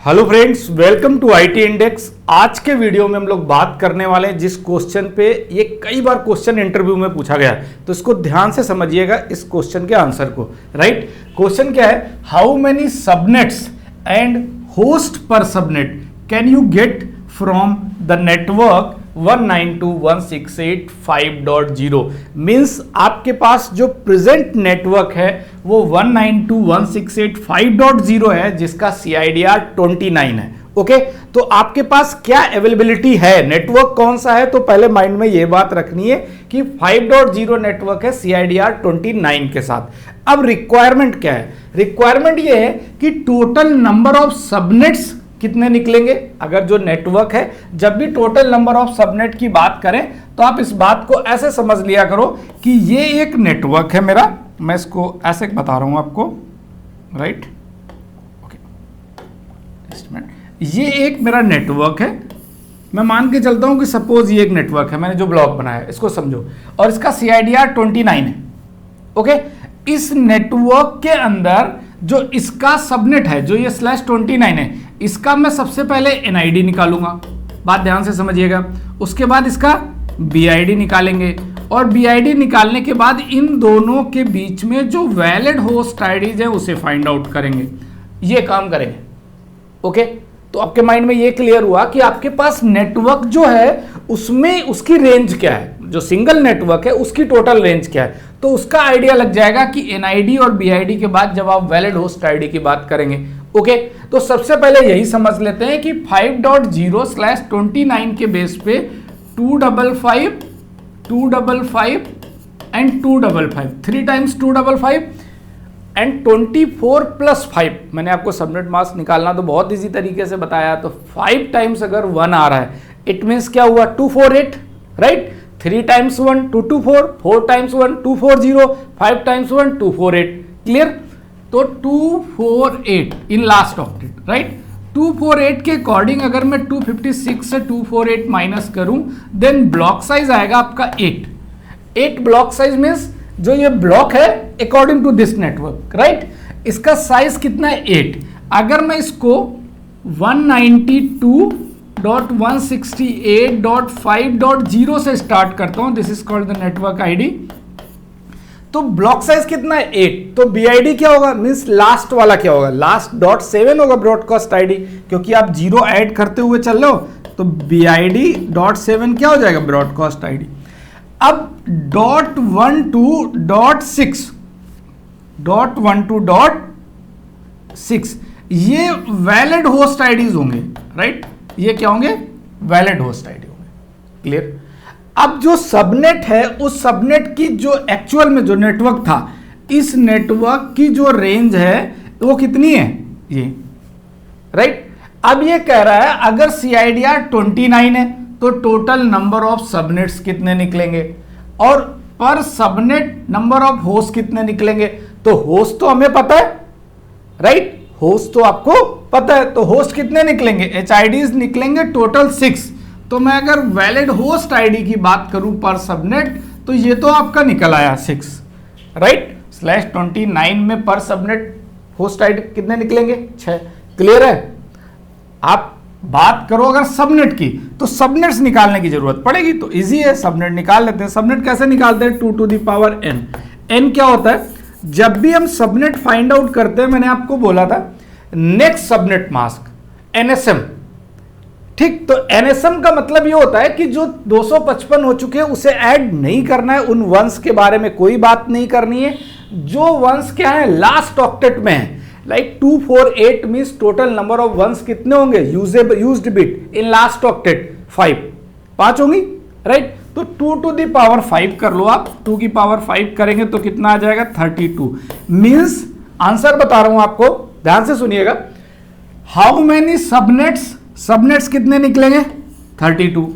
Hello friends, welcome to IT index. आज के video में हम लोग बात करने वाले हैं जिस क्वेश्चन पे ये कई बार क्वेश्चन इंटरव्यू में पूछा गया है, तो इसको ध्यान से समझिएगा इस क्वेश्चन के आंसर को। राइट, क्वेश्चन क्या है? How many subnets and host per subnet can you get from the network 192.168.5.0। Means आपके पास जो प्रेजेंट नेटवर्क है वो 192.168.5.0 है, जिसका CIDR 29 है। ओके, तो आपके पास क्या अवेलेबिलिटी है, नेटवर्क कौन सा है? तो पहले माइंड में ये बात रखनी है कि 5.0 नेटवर्क है CIDR 29 के साथ। अब रिक्वायरमेंट क्या है? रिक्वायरमेंट ये है कि टोटल नंबर ऑफ सबनेट्स कितने निकलेंगे। अगर जो नेटवर्क है, जब भी टोटल नंबर ऑफ सबनेट की बात करें तो आप इस बात को ऐसे समझ लिया करो कि ये एक नेटवर्क है मेरा, मैं इसको ऐसे बता रहा हूं आपको। राइट, ओके, ये एक मेरा नेटवर्क है। मैं मान के चलता हूं कि सपोज ये एक नेटवर्क है, मैंने जो ब्लॉक बनाया है इसको समझो, और इसका CIDR 29 है। ओके, इस नेटवर्क के अंदर जो इसका सबनेट है, जो ये /29 है, इसका मैं सबसे पहले NID निकालूंगा, बात ध्यान से समझिएगा। उसके बाद इसका BID निकालेंगे, और BID निकालने के बाद इन दोनों के बीच में जो वैलिड होस्ट आईडीज है उसे फाइंड आउट करेंगे। ये काम करेंगे। ओके, तो आपके माइंड में ये क्लियर हुआ कि आपके पास नेटवर्क जो है उसमें उसकी रेंज क्या है, जो सिंगल नेटवर्क है उसकी टोटल रेंज क्या है। तो उसका आइडिया लग जाएगा कि NID और BID के बाद जब आप वैलिड होस्ट आईडी की बात करेंगे। ओके, तो सबसे पहले यही समझ लेते हैं कि 5.0/29 के बेस पे 255 255 एंड 255, 3 टाइम्स 255 एंड 24 + 5। मैंने आपको सबनेट मास्क निकालना तो बहुत इजी तरीके से बताया, तो 5 टाइम्स अगर 1 आ रहा है, इट मीन्स क्या हुआ? 248। Right, 3 times 1 224, 4 times 1 240, 5 times 1 248। Clear? तो 248 इन लास्ट ऑक्टेट। राइट, 248 के अकॉर्डिंग अगर मैं 256 से 248 माइनस करूं, देन ब्लॉक साइज आएगा आपका 8 ब्लॉक साइज मीन्स जो ये ब्लॉक है according to this network. Right, इसका साइज कितना है? 8। अगर मैं इसको 192.168.5.0 से स्टार्ट करता हूं, this is called the network ID, तो ब्लॉक साइज कितना है? 8। तो BID क्या होगा? मींस लास्ट वाला क्या होगा? लास्ट .7 होगा ब्रॉडकास्ट आईडी, क्योंकि आप 0 ऐड करते हुए चल रहे हो, तो BID.7 क्या हो जाएगा? Broadcast ID. अब .12.6 ये वैलिड होस्ट आईडीज होंगे। राइट, ये क्या होंगे? वैलिड होस्ट आईडी होंगे। क्लियर? अब जो सबनेट है, उस सबनेट की जो एक्चुअल में जो नेटवर्क था, इस नेटवर्क की जो रेंज है वो कितनी है? ये। राइट, अब ये कह रहा है अगर CIDR 29 है तो टोटल नंबर ऑफ सबनेट्स कितने निकलेंगे, और पर सबनेट नंबर ऑफ होस्ट कितने निकलेंगे। तो होस्ट तो हमें पता है। राइट, होस्ट तो आपको पता है, तो होस्ट कितने निकलेंगे? HIDs निकलेंगे टोटल 6। तो मैं अगर वैलिड होस्ट आईडी की बात करूं पर सबनेट, तो ये तो आपका निकल आया 6। राइट, /29 में पर सबनेट होस्ट आईडी कितने निकलेंगे? 6। क्लियर है? आप बात करो अगर सबनेट की, तो सबनेट्स निकालने की जरूरत पड़ेगी, तो इजी है, सबनेट निकाल लेते हैं। सबनेट कैसे निकालते हैं? 2 to the power n। n क्या होता है? जब भी हम सबनेट फाइंड आउट करते हैं, मैंने आपको बोला था नेक्स्ट सबनेट मास्क NSM। ठीक, तो NSM का मतलब ये होता है कि जो 255 हो चुके हैं उसे ऐड नहीं करना है, उन वंस के बारे में कोई बात नहीं करनी है। जो वंस क्या है? लास्ट ऑक्टेट में है। Like 248 means total number of ones कितने होंगे? Used bit in last octet 5 होंगी। राइट, तो 2 to the power 5 कर लो आप। 2 की पावर 5 करेंगे तो कितना आ जाएगा? 32। मींस आंसर बता रहा हूं आपको, ध्यान से सुनिएगा। हाउ मेनी सबनेट्स कितने निकलेंगे? 32।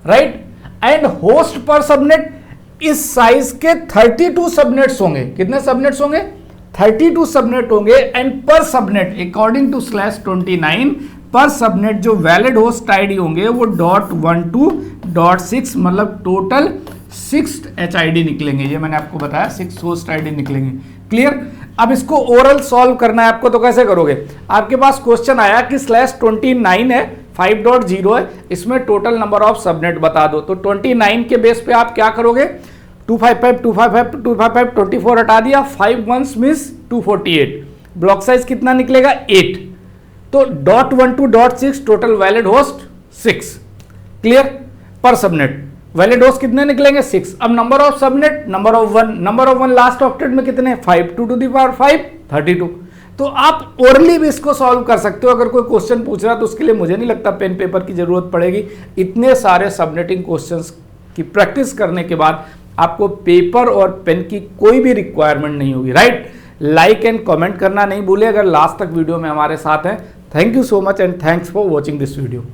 Right, and host per subnet इस साइज के 32 सबनेट्स होंगे। कितने सबनेट्स होंगे? 32 सबनेट होंगे। एंड पर सबनेट अकॉर्डिंग टू /29 पर सबनेट जो वैलिड होस्ट आईडी होंगे वो .12.6, मतलब टोटल 6 HID निकलेंगे। ये मैंने आपको बताया 6 होस्ट आईडी निकलेंगे। क्लियर? अब इसको ओरल सॉल्व करना है आपको, तो कैसे करोगे? आपके पास क्वेश्चन आया कि /29 है, 5.0 है, इसमें टोटल नंबर ऑफ सबनेट बता दो। तो 29 के बेस पे आप क्या करोगे? 255 255 255 24 हटा दिया, 5 1 मीन्स 248, ब्लॉक साइज कितना निकलेगा? 8। तो .12.6 टोटल वैलिड होस्ट 6। क्लियर? पर सबनेट वैलिड होस्ट कितने निकलेंगे? 6। अब number of subnet, number of one last octet में कितने? 5 2 to the power 5 32। तो आप ओरली भी इसको सॉल्व कर सकते हो। अगर कोई क्वेश्चन पूछ रहा है तो उसके लिए मुझे नहीं लगता पेन पेपर की जरूरत पड़ेगी। इतने सारे सबनेटिंग क्वेश्चंस की प्रैक्टिस करने के बाद आपको पेपर और पेन की कोई भी रिक्वायरमेंट नहीं होगी। राइट? लाइक एंड कमेंट करना नहीं भूले अगर लास्ट तक वीडियो में हमारे साथ हैं। Thank you so much and thanks for watching this video.